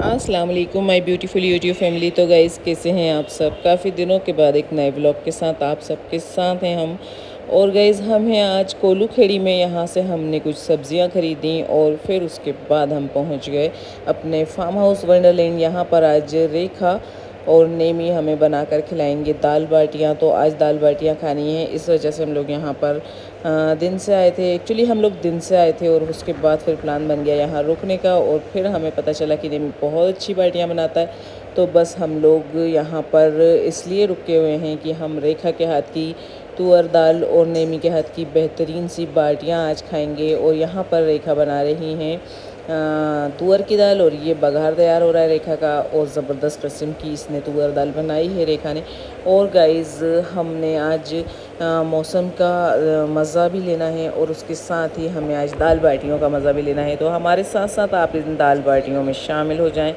अस्सलाम वालेकुम my beautiful YouTube family. तो गाइस कैसे हैं आप सब? काफ़ी दिनों के बाद एक नए ब्लॉग के साथ आप सबके साथ हैं हम। और गाइस हम हैं आज कोलू खेड़ी में। यहाँ से हमने कुछ सब्जियां खरीदी और फिर उसके बाद हम पहुँच गए अपने फार्म हाउस वंडरलैंड। यहाँ पर आज रेखा और नेमी हमें बनाकर खिलाएंगे दाल बाटियाँ। तो आज दाल बाटियाँ खानी है, इस वजह से हम लोग यहाँ पर दिन से आए थे। एक्चुअली हम लोग दिन से आए थे और उसके बाद फिर प्लान बन गया यहाँ रुकने का। और फिर हमें पता चला कि नेमी बहुत अच्छी बाटियाँ बनाता है, तो बस हम लोग यहाँ पर इसलिए रुके हुए हैं कि हम रेखा के हाथ की तुअर दाल और नेमी के हाथ की बेहतरीन सी बाटियाँ आज खाएंगे। और यहाँ पर रेखा बना रही हैं तुअर की दाल और ये बघार तैयार हो रहा है रेखा का। और ज़बरदस्त किस्म की इसने तुअर दाल बनाई है रेखा ने। और गाइस हमने आज मौसम का मज़ा भी लेना है और उसके साथ ही हमें आज दाल बाटियों का मज़ा भी लेना है। तो हमारे साथ साथ आप इन दाल बाटियों में शामिल हो जाएं।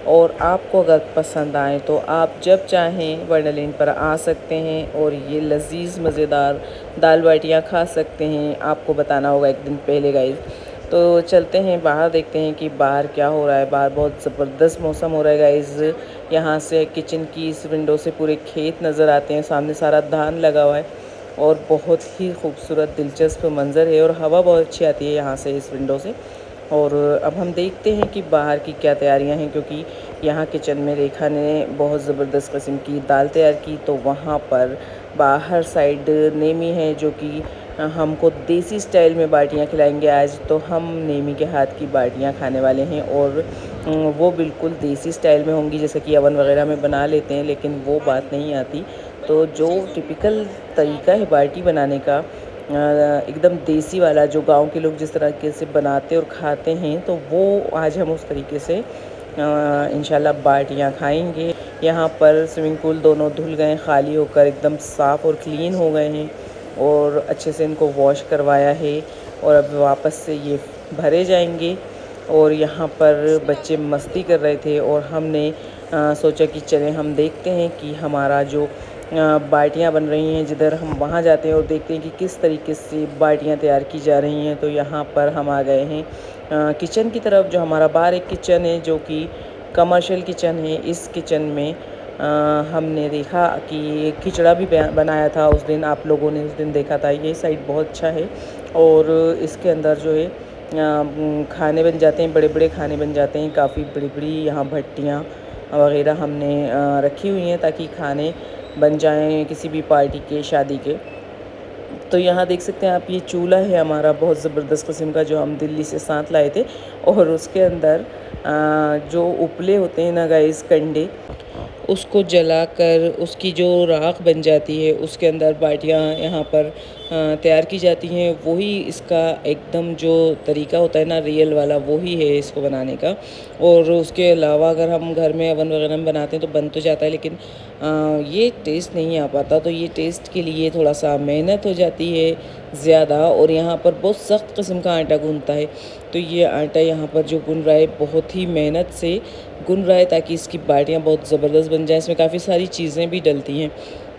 और आपको अगर पसंद आए तो आप जब चाहें वंडरलैंड पर आ सकते हैं और ये लजीज मज़ेदार दाल बाटियाँ खा सकते हैं। आपको बताना होगा एक दिन पहले गाइस। तो चलते हैं बाहर, देखते हैं कि बाहर क्या हो रहा है। बाहर बहुत ज़बरदस्त मौसम हो रहा है गाइस। यहाँ से किचन की इस विंडो से पूरे खेत नज़र आते हैं, सामने सारा धान लगा हुआ है और बहुत ही खूबसूरत दिलचस्प मंज़र है। और हवा बहुत अच्छी आती है यहाँ से, इस विंडो से। और अब हम देखते हैं कि बाहर की क्या तैयारियां हैं, क्योंकि यहाँ किचन में रेखा ने बहुत ज़बरदस्त किस्म की दाल तैयार की। तो वहाँ पर बाहर साइड नेमी है जो कि हमको देसी स्टाइल में बाटियाँ खिलाएंगे आज। तो हम नेमी के हाथ की बाटियाँ खाने वाले हैं और वो बिल्कुल देसी स्टाइल में होंगी, जैसे कि अवन वगैरह में बना लेते हैं, लेकिन वो बात नहीं आती। तो जो टिपिकल तरीका है बाटी बनाने का, एकदम देसी वाला, जो गांव के लोग जिस तरीके से बनाते और खाते हैं, तो वो आज हम उस तरीके से इंशाल्लाह बाटियाँ खाएंगे। यहाँ पर स्विमिंग पूल दोनों धुल गए, खाली होकर एकदम साफ़ और क्लीन हो गए हैं और अच्छे से इनको वॉश करवाया है और अब वापस से ये भरे जाएंगे। और यहाँ पर बच्चे मस्ती कर रहे थे और हमने सोचा कि चलें हम देखते हैं कि हमारा जो बाटियाँ बन रही हैं, जिधर हम वहाँ जाते हैं और देखते हैं कि किस तरीके से बाटियाँ तैयार की जा रही हैं। तो यहाँ पर हम आ गए हैं किचन की तरफ। जो हमारा बाहर एक किचन है जो कि कमर्शियल किचन है। इस किचन में हमने देखा कि खिचड़ा भी बनाया था उस दिन, आप लोगों ने उस दिन देखा था। ये साइड बहुत अच्छा है और इसके अंदर जो है खाने बन जाते हैं, बड़े बड़े खाने बन जाते हैं। काफ़ी बड़ी बड़ी यहाँ भट्टियाँ वगैरह हमने रखी हुई हैं ताकि खाने बन जाएं किसी भी पार्टी के, शादी के। तो यहाँ देख सकते हैं आप, ये चूल्हा है हमारा बहुत ज़बरदस्त किस्म का, जो हम दिल्ली से साथ लाए थे। और उसके अंदर जो उपले होते हैं ना गाइस, कंडे, उसको जलाकर उसकी जो राख बन जाती है, उसके अंदर बाटियाँ यहाँ पर तैयार की जाती हैं। वही इसका एकदम जो तरीका होता है ना, रियल वाला, वही है इसको बनाने का। और उसके अलावा अगर हम घर में अवन वगैरह में बनाते हैं तो बन तो जाता है, लेकिन ये टेस्ट नहीं आ पाता। तो ये टेस्ट के लिए थोड़ा सा मेहनत हो जाती है ज़्यादा। और यहाँ पर बहुत सख्त किस्म का आटा गूँथता है। तो ये आटा यहाँ पर जो गूँथ रहा है, बहुत ही मेहनत से गूँथ रहा है ताकि इसकी बाटियाँ बहुत ज़बरदस्त बन जाएँ। इसमें काफ़ी सारी चीज़ें भी डलती हैं,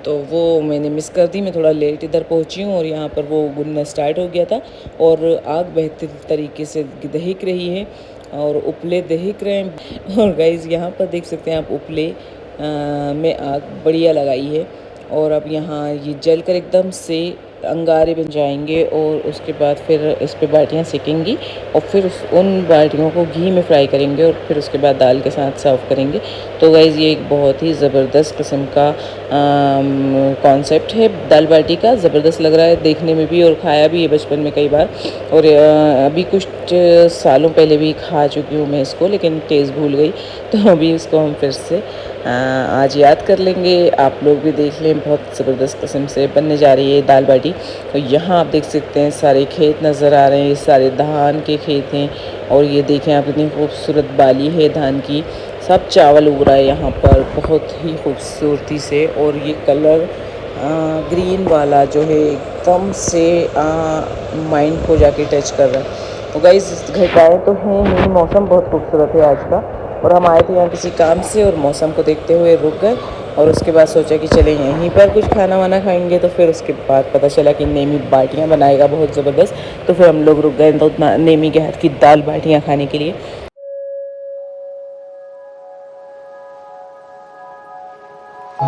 तो वो मैंने मिस कर दी। मैं थोड़ा लेट इधर पहुंची हूँ और यहाँ पर वो गूँथना स्टार्ट हो गया था और आग बेहतर तरीके से दहिक रही है और उपले दहिक रहे हैं। और गाइज़ यहाँ पर देख सकते हैं आप, उपले में आग बढ़िया लगाई है और अब यहाँ ये जलकर एकदम से अंगारे बन जाएंगे। और उसके बाद फिर इस पे बाटियाँ सेकेंगी और फिर उन बाटियों को घी में फ्राई करेंगे और फिर उसके बाद दाल के साथ सर्व करेंगे। तो गाइज़ ये एक बहुत ही ज़बरदस्त किस्म का कॉन्सेप्ट है दाल बाटी का। ज़बरदस्त लग रहा है देखने में भी और खाया भी है बचपन में कई बार। और अभी कुछ सालों पहले भी खा चुकी हूँ मैं इसको, लेकिन टेस्ट भूल गई। तो अभी इसको हम फिर से आज याद कर लेंगे। आप लोग भी देख लें, बहुत ज़बरदस्त किस्म से बनने जा रही है दाल बाटी। तो यहाँ आप देख सकते हैं सारे खेत नज़र आ रहे हैं, ये सारे धान के खेत हैं। और ये देखें आप, कितनी खूबसूरत बाली है धान की, सब चावल उग रहा है यहाँ पर बहुत ही खूबसूरती से। और ये कलर ग्रीन वाला जो है एकदम से माइंड को जाके टच कर रहा है। तो गाइस घटाए तो हैं नहीं, मौसम बहुत खूबसूरत है आज का। और हम आए थे यहाँ किसी काम से और मौसम को देखते हुए रुक गए और उसके बाद सोचा कि चले यहीं पर कुछ खाना वाना खाएंगे। तो फिर उसके बाद पता चला कि नेमी बाटियाँ बनाएगा बहुत ज़बरदस्त। तो फिर हम लोग रुक गए तो नेमी के हाथ की दाल बाटियाँ खाने के लिए। तो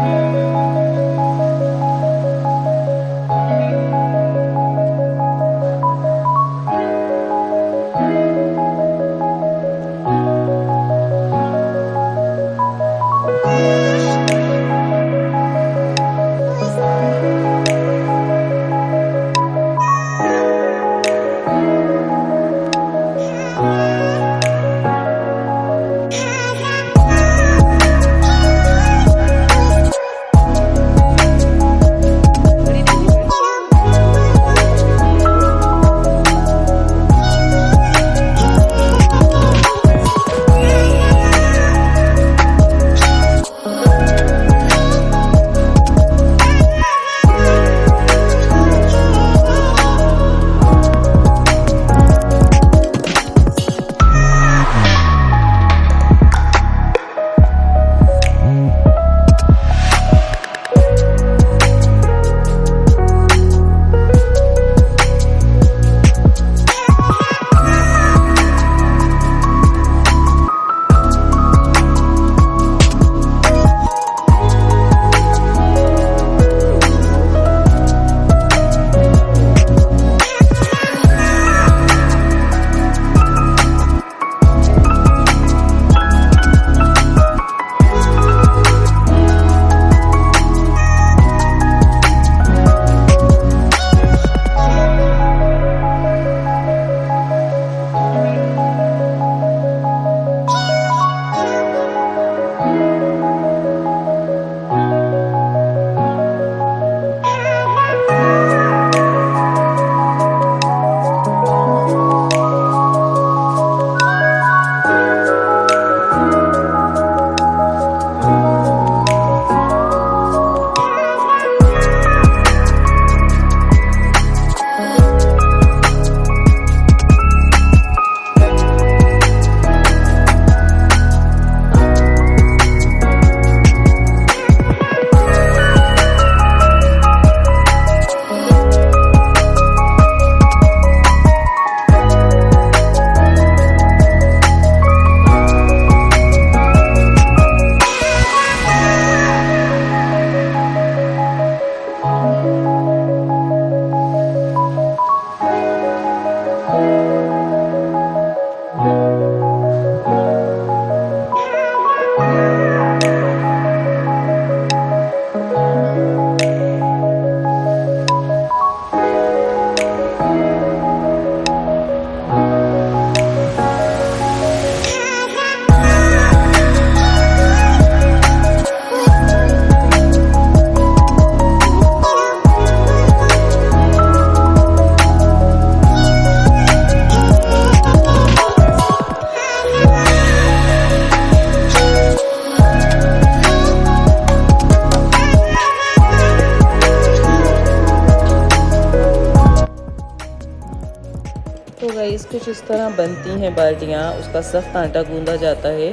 गाइस कुछ इस तरह बनती हैं बाल्टियाँ। उसका सख्त आटा गूंदा जाता है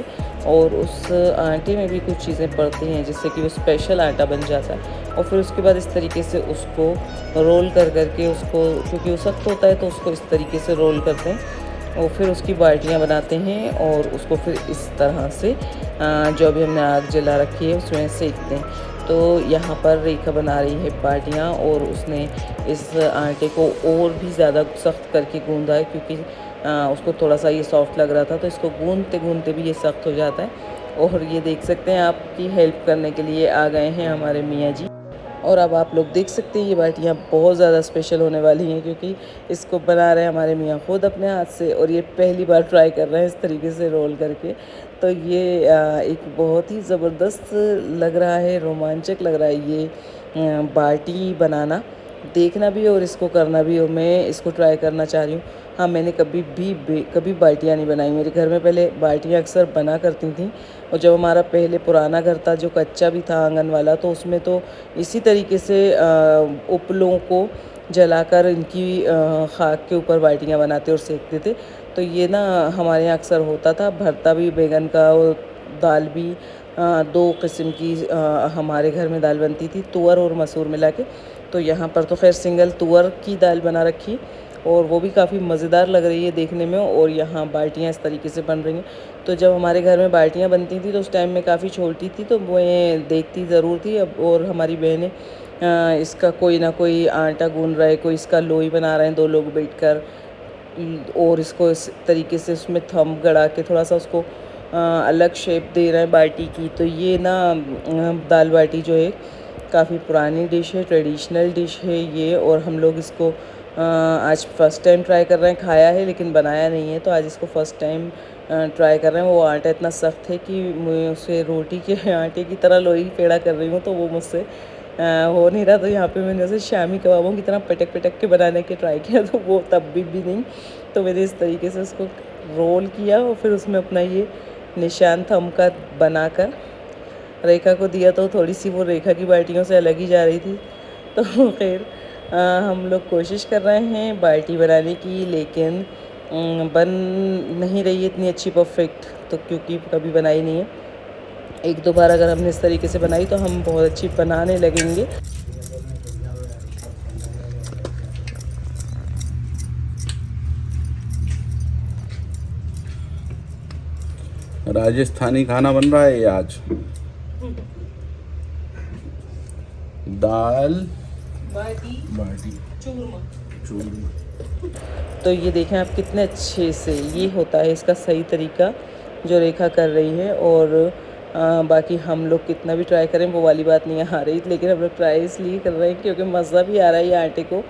और उस आटे में भी कुछ चीज़ें पड़ती हैं जिससे कि वो स्पेशल आटा बन जाता है। और फिर उसके बाद इस तरीके से उसको रोल कर करके उसको, क्योंकि वो सख्त होता है तो उसको इस तरीके से रोल करते हैं और फिर उसकी बाल्टियाँ बनाते हैं और उसको फिर इस तरह से जो भी हमने आग जला रखी है उसमें सेकते हैं। तो यहाँ पर रेखा बना रही है बाल्टियाँ और उसने इस आटे को और भी ज़्यादा सख्त करके गूंदा है, क्योंकि उसको थोड़ा सा ये सॉफ्ट लग रहा था तो इसको गूंदते गूंदते भी ये सख्त हो जाता है। और ये देख सकते हैं आपकी हेल्प करने के लिए आ गए हैं हमारे मियाँ जी। और अब आप लोग देख सकते हैं ये बाल्टियाँ बहुत ज़्यादा स्पेशल होने वाली हैं, क्योंकि इसको बना रहे हैं हमारे मियाँ खुद अपने हाथ से और ये पहली बार ट्राई कर रहे हैं इस तरीके से रोल करके। तो ये एक बहुत ही ज़बरदस्त लग रहा है, रोमांचक लग रहा है ये बाल्टी बनाना, देखना भी और इसको करना भी। और मैं इसको ट्राई करना चाह रही हूँ। हाँ, मैंने कभी बाल्टियाँ नहीं बनाई। मेरे घर में पहले बाल्टियाँ अक्सर बना करती थी और जब हमारा पहले पुराना घर था जो कच्चा भी था आंगन वाला, तो उसमें तो इसी तरीके से उपलों को जलाकर इनकी खाक के ऊपर बाल्टियाँ बनाते और सेकते थे। तो ये ना हमारे यहाँ अक्सर होता था। भरता भी बैगन का और दाल भी, दो किस्म की हमारे घर में दाल बनती थी, तुअर और मसूर मिला के। तो यहाँ पर तो खैर सिंगल तुअर की दाल बना रखी और वो भी काफ़ी मज़ेदार लग रही है देखने में। और यहाँ बाल्टियाँ इस तरीके से बन रही हैं। तो जब हमारे घर में बाल्टियाँ बनती थी तो उस टाइम में काफ़ी छोटी थी, तो मैं देखती ज़रूर थी। अब और हमारी बहनें इसका कोई ना कोई आटा गूँध रहा है, कोई इसका लोई बना रहे हैं 2 लोग बैठकर, और इसको इस तरीके से उसमें थंब गड़ा के थोड़ा सा उसको अलग शेप दे रहे हैं बाटी की। तो ये ना दाल बाटी जो है काफ़ी पुरानी डिश है, ट्रेडिशनल डिश है ये। और हम लोग इसको आज फर्स्ट टाइम ट्राई कर रहे हैं। खाया है लेकिन बनाया नहीं है, तो आज इसको फर्स्ट टाइम ट्राई कर रहे हैं। वो आटा इतना सख्त है कि मैं उसे रोटी के आटे की तरह लोई पेड़ा कर रही हूँ, तो वो मुझसे हो नहीं रहा। तो यहाँ पे मैंने उसे शामी कबाबों की तरह पटक पटक के बनाने के ट्राई किया, तो वो तब भी नहीं। तो मैंने इस तरीके से उसको रोल किया और फिर उसमें अपना ये निशान थंब का बनाकर रेखा को दिया, तो थोड़ी सी वो रेखा की बाल्टियों से अलग ही जा रही थी। तो खैर हम लोग कोशिश कर रहे हैं बाल्टी बनाने की, लेकिन बन नहीं रही है इतनी अच्छी परफेक्ट, तो क्योंकि कभी बनाई नहीं है। 1-2 बार अगर हमने इस तरीके से बनाई तो हम बहुत अच्छी बनाने लगेंगे। राजस्थानी खाना बन रहा है ये आज। दाल बाटी बाटी चूरमा। चूरमा। तो ये देखें आप कितने अच्छे से ये होता है इसका सही तरीका जो रेखा कर रही है। और बाकी हम लोग कितना भी ट्राई करें वो वाली बात नहीं आ रही, लेकिन हम लोग ट्राई इसलिए कर रहे हैं क्योंकि मज़ा भी आ रहा है ये आटे को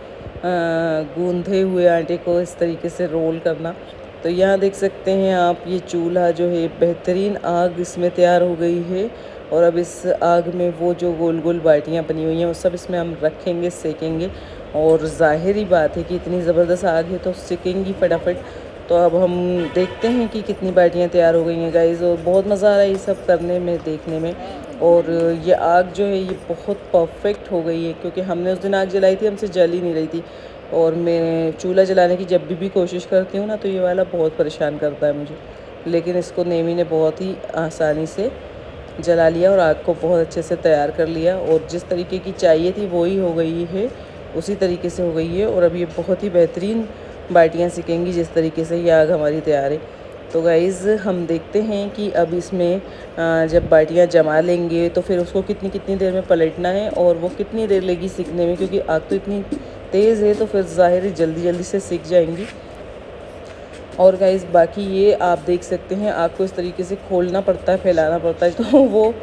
गूंथे हुए आटे को इस तरीके से रोल करना। तो यहाँ देख सकते हैं आप ये चूल्हा जो है बेहतरीन आग इसमें तैयार हो गई है। और अब इस आग में वो जो गोल गोल बाटियाँ बनी हुई हैं वो सब इसमें हम रखेंगे, सेकेंगे। और ज़ाहिरी बात है कि इतनी ज़बरदस्त आग है तो सिकेंगी फटाफट। तो अब हम देखते हैं कि कितनी बाटियाँ तैयार हो गई हैं गाइज़। और बहुत मज़ा आ रहा है ये सब करने में, देखने में। और ये आग जो है ये बहुत परफेक्ट हो गई है, क्योंकि हमने उस दिन आग जलाई थी, हमसे जल ही नहीं रही थी। और मैं चूल्हा जलाने की जब भी कोशिश करती हूँ ना, तो ये वाला बहुत परेशान करता है मुझे। लेकिन इसको नेमी ने बहुत ही आसानी से जला लिया और आग को बहुत अच्छे से तैयार कर लिया। और जिस तरीके की चाहिए थी वो ही हो गई है, उसी तरीके से हो गई है। और अब ये बहुत ही बेहतरीन बाटियाँ सिकेंगी जिस तरीके से ये आग हमारी तैयार है। तो गाइज़ हम देखते हैं कि अब इसमें जब बाटियाँ जमा लेंगे तो फिर उसको कितनी कितनी देर में पलटना है और वो कितनी देर लेगी सिकने में, क्योंकि आग तो इतनी तेज़ है तो फिर ज़ाहिर है जल्दी जल्दी से सिक जाएंगी। और गाइज़ बाकी ये आप देख सकते हैं आग को इस तरीके से खोलना पड़ता है, फैलाना पड़ता है। तो वो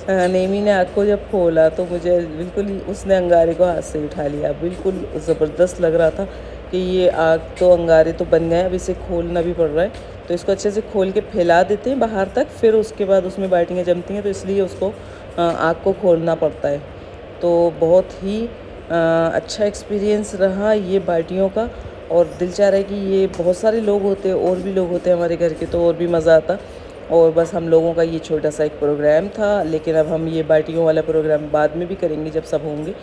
नेमी ने आग को जब खोला तो मुझे बिल्कुल ही उसने अंगारे को हाथ से उठा लिया। बिल्कुल ज़बरदस्त लग रहा था कि ये आग तो अंगारे तो बन गए, अब इसे खोलना भी पड़ रहा है। तो इसको अच्छे से खोल के फैला देते हैं बाहर तक, फिर उसके बाद उसमें बाटियाँ जमती हैं, तो इसलिए उसको आग को खोलना पड़ता है। तो बहुत ही अच्छा एक्सपीरियंस रहा ये बाटियों का। और दिल चाह रहा है कि ये बहुत सारे लोग होते, और भी लोग होते हमारे घर के, तो और भी मज़ा आता। और बस हम लोगों का ये छोटा सा एक प्रोग्राम था, लेकिन अब हम ये बाटियों वाला प्रोग्राम बाद में भी करेंगे जब सब होंगे।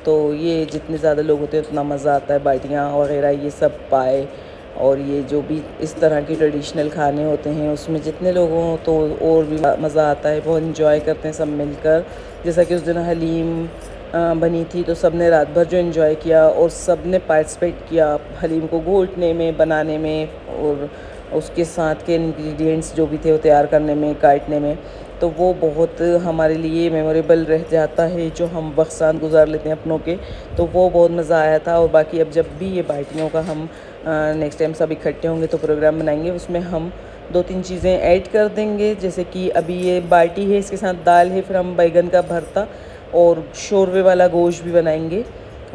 तो ये जितने ज़्यादा लोग होते हैं उतना मज़ा आता है, बाटियाँ वगैरह ये सब पाए। और ये जो भी इस तरह के ट्रेडिशनल खाने होते हैं उसमें जितने लोग हों तो और भी मज़ा आता है, बहुत इन्जॉय करते हैं सब मिलकर। जैसा कि उस दिन हलीम बनी थी तो सब ने रात भर जो इन्जॉय किया और सब ने पार्टिसिपेट किया हलीम को घोटने में, बनाने में, और उसके साथ के इंग्रेडिएंट्स जो भी थे वो तैयार करने में, काटने में। तो वो बहुत हमारे लिए मेमोरेबल रह जाता है, जो हम वक्त साथ गुजार लेते हैं अपनों के। तो वो बहुत मज़ा आया था। और बाकी अब जब भी ये बाटियों का हम नेक्स्ट टाइम सब इकट्ठे होंगे तो प्रोग्राम बनाएंगे, उसमें हम 2-3 चीज़ें ऐड कर देंगे। जैसे कि अभी ये बाटी है, इसके साथ दाल है, फिर हम बैगन का भरता और शोरवे वाला गोश्त भी बनाएंगे।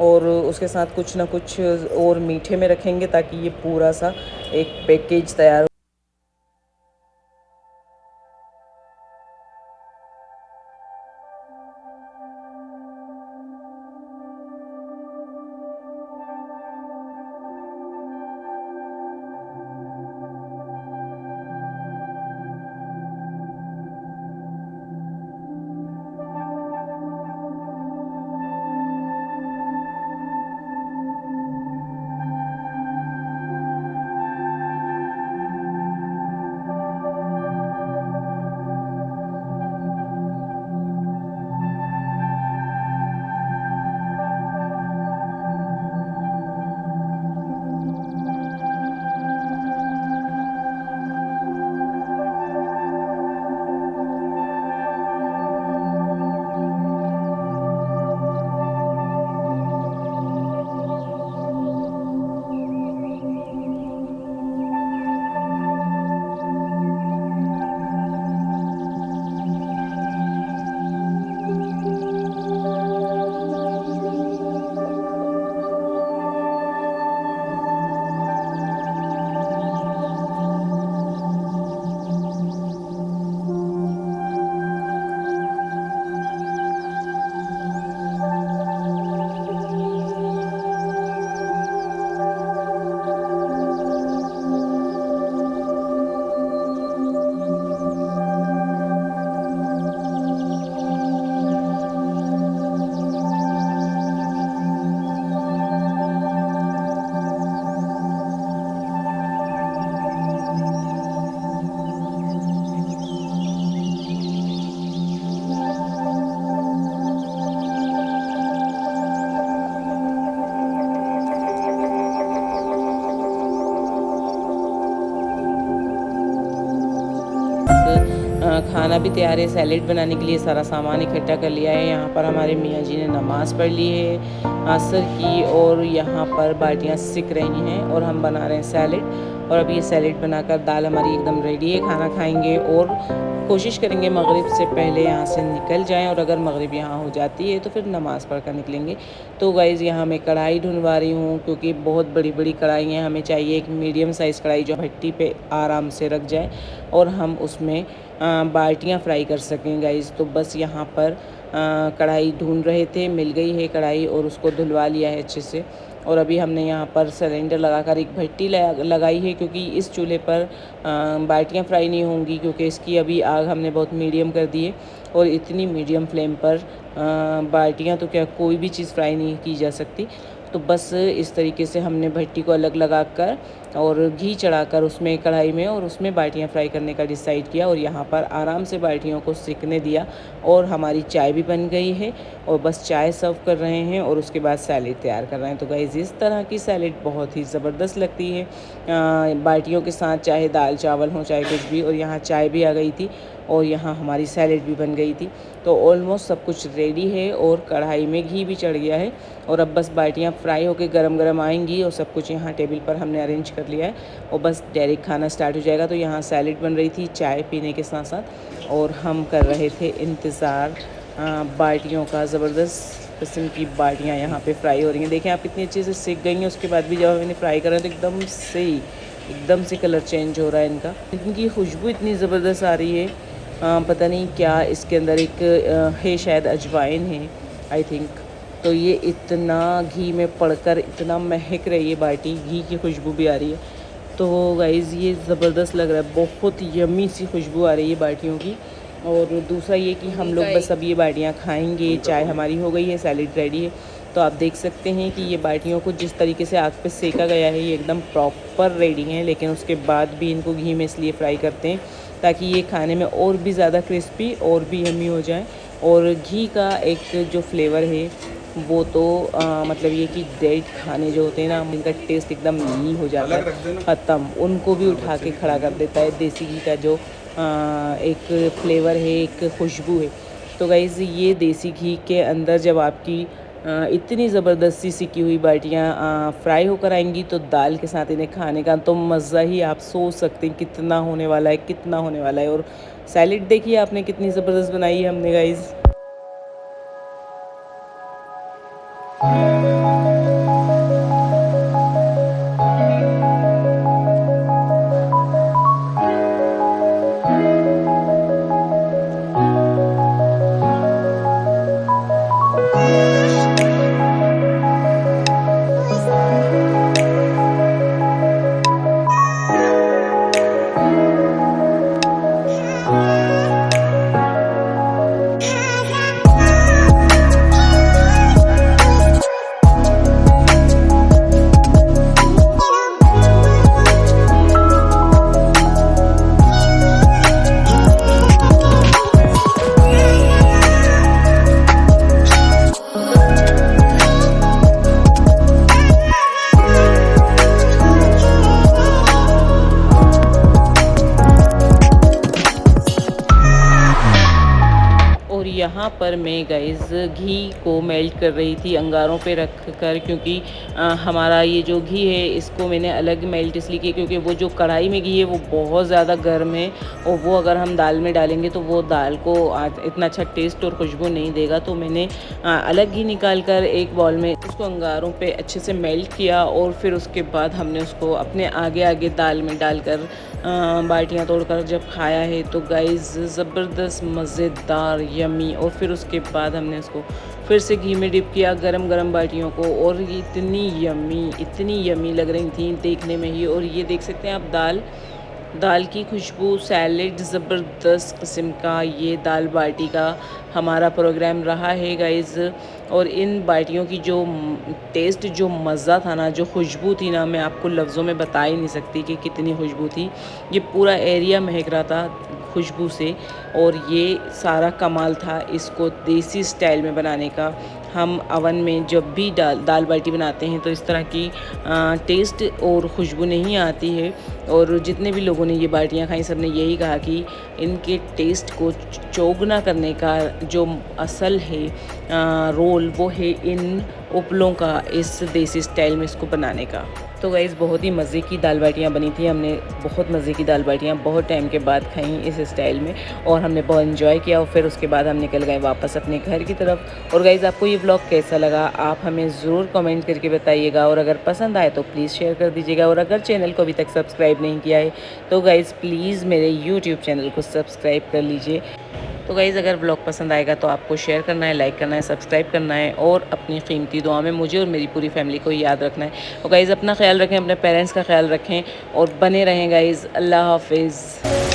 और उसके साथ कुछ ना कुछ और मीठे में रखेंगे ताकि ये पूरा सा एक पैकेज तैयार खाना भी तैयार है। सैलेड बनाने के लिए सारा सामान इकट्ठा कर लिया है। यहाँ पर हमारे मियाँ जी ने नमाज़ पढ़ ली है असर की, और यहाँ पर बाटियाँ सिक रही हैं और हम बना रहे हैं सैलेड। और अब ये सैलेड बनाकर दाल हमारी एकदम रेडी है। खाना खाएंगे और कोशिश करेंगे मगरिब से पहले यहाँ से निकल जाएं, और अगर मगरिब यहाँ हो जाती है तो फिर नमाज़ पढ़ कर निकलेंगे। तो गाइज़ यहाँ मैं कढ़ाई ढूंढवा रही हूँ, क्योंकि बहुत बड़ी बड़ी कढ़ाई हैं। हमें चाहिए एक मीडियम साइज़ कढ़ाई जो भट्टी पे आराम से रख जाए और हम उसमें बाल्टियाँ फ्राई कर सकें गाइज़। तो बस यहाँ पर कढ़ाई ढूंढ रहे थे, मिल गई है कढ़ाई और उसको धुलवा लिया है अच्छे से। और अभी हमने यहाँ पर सिलेंडर लगाकर एक भट्टी लगाई है, क्योंकि इस चूल्हे पर बाटियाँ फ्राई नहीं होंगी, क्योंकि इसकी अभी आग हमने बहुत मीडियम कर दी है। और इतनी मीडियम फ्लेम पर बाटियाँ तो क्या कोई भी चीज़ फ्राई नहीं की जा सकती। तो बस इस तरीके से हमने भट्टी को अलग लगा कर और घी चढ़ाकर उसमें कढ़ाई में और उसमें बाटियाँ फ्राई करने का डिसाइड किया। और यहाँ पर आराम से बाटियों को सिकने दिया और हमारी चाय भी बन गई है और बस चाय सर्व कर रहे हैं और उसके बाद सैलेड तैयार कर रहे हैं। तो गाइस इस तरह की सैलेड बहुत ही ज़बरदस्त लगती है बाटियों के साथ, चाहे दाल चावल हो चाहे कुछ भी। और यहाँ चाय भी आ गई थी और यहाँ हमारी सैलेड भी बन गई थी। तो ऑलमोस्ट सब कुछ रेडी है और कढ़ाई में घी भी चढ़ गया है और अब बस बाटियाँ फ्राई होकर गरम गरम आएंगी और सब कुछ यहाँ टेबल पर हमने अरेंज कर लिया है और बस डायरेक्ट खाना स्टार्ट हो जाएगा। तो यहाँ सैलेड बन रही थी चाय पीने के साथ साथ और हम कर रहे थे इंतज़ार बाटियों का। ज़बरदस्त किस्म की बाटियाँ यहाँ पे फ्राई हो रही हैं। देखें आप कितनी अच्छे से सीख गई हैं। उसके बाद भी जब मैंने फ्राई करा तो एकदम से कलर चेंज हो रहा है इनका। इनकी खुशबू इतनी ज़बरदस्त आ रही है, पता नहीं क्या इसके अंदर एक है, शायद अजवाइन है आई थिंक। तो ये इतना घी में पड़कर इतना महक रही है बाटी, घी की खुशबू भी आ रही है। तो गाइज़ ये ज़बरदस्त लग रहा है, बहुत यम्मी सी खुशबू आ रही है बाटियों की। और दूसरा ये कि हम लोग बस अब ये बाटियाँ खाएंगे। चाय हमारी हो गई है, सैलेड रेडी है। तो आप देख सकते हैं कि ये बाटियों को जिस तरीके से आग पे सेका गया है ये एकदम प्रॉपर रेडी हैं, लेकिन उसके बाद भी इनको घी में इसलिए फ्राई करते हैं ताकि ये खाने में और भी ज़्यादा क्रिस्पी और भी यम्मी हो जाए। और घी का एक जो फ्लेवर है वो तो मतलब ये कि डेड खाने जो होते हैं ना उनका टेस्ट एकदम नहीं हो जाता है ख़त्म, उनको भी उठा के खड़ा कर देता है देसी घी का जो एक फ्लेवर है, एक खुशबू है। तो गाइज़ ये देसी घी के अंदर जब आपकी इतनी ज़बरदस्ती सिकी हुई बाटियाँ फ्राई होकर आएंगी तो दाल के साथ इन्हें खाने का तो मज़ा ही आप सोच सकते हैं कितना होने वाला है, कितना होने वाला है। और सैलेड देखिए आपने कितनी ज़बरदस्त बनाई है हमने गाइज़। यहाँ पर मैं गाइस घी को मेल्ट कर रही थी अंगारों पे रख कर, क्योंकि हमारा ये जो घी है इसको मैंने अलग मेल्ट इसलिए किया क्योंकि वो जो कढ़ाई में घी है वो बहुत ज़्यादा गर्म है और वो अगर हम दाल में डालेंगे तो वो दाल को इतना अच्छा टेस्ट और खुशबू नहीं देगा। तो मैंने अलग घी निकाल कर एक बॉल में उसको अंगारों पे अच्छे से मेल्ट किया और फिर उसके बाद हमने उसको अपने आगे आगे दाल में डालकर बाटियाँ तोड़कर जब खाया है तो गाइस ज़बरदस्त मज़ेदार यमी। और फिर उसके बाद हमने उसको फिर से घी में डिप किया गरम गरम बाटियों को और ये इतनी यमी लग रही थी देखने में ही। और ये देख सकते हैं आप दाल की खुशबू, सैलेड, ज़बरदस्त किस्म का ये दाल बाटी का हमारा प्रोग्राम रहा है गाइज़। और इन बाटियों की जो टेस्ट, जो मज़ा था ना, जो खुशबू थी ना, मैं आपको लफ्ज़ों में बता ही नहीं सकती कि कितनी खुशबू थी। ये पूरा एरिया महक रहा था, खुशबू से। और ये सारा कमाल था इसको देसी स्टाइल में बनाने का। हम अवन में जब भी दाल बाटी बनाते हैं तो इस तरह की टेस्ट और खुशबू नहीं आती है। और जितने भी लोगों ने ये बाटियाँ खाई सब ने यही कहा कि इनके टेस्ट को चौगुना करने का जो असल है रोल वो है इन उपलों का, इस देसी स्टाइल में इसको बनाने का। तो गाइज़ बहुत ही मज़े की दाल बाटियाँ बनी थी। हमने बहुत मज़े की दाल बाटियाँ बहुत टाइम के बाद खाई इस स्टाइल में और हमने बहुत इन्जॉय किया। और फिर उसके बाद हम निकल गए वापस अपने घर की तरफ। और गाइज़ आपको ये व्लॉग कैसा लगा आप हमें ज़रूर कमेंट करके बताइएगा। और अगर पसंद आए तो प्लीज़ शेयर कर दीजिएगा। और अगर चैनल को अभी तक सब्सक्राइब नहीं किया है तो गाइज़ प्लीज़ मेरे यूट्यूब चैनल को सब्सक्राइब कर लीजिए। तो गाइज़ अगर व्लॉग पसंद आएगा तो आपको शेयर करना है, लाइक करना है, सब्सक्राइब करना है और अपनी कीमती दुआ में मुझे और मेरी पूरी फैमिली को याद रखना है। और गाइज़ अपना ख्याल रखें, अपने पेरेंट्स का ख्याल रखें और बने रहें गाइज़। अल्लाह हाफिज़।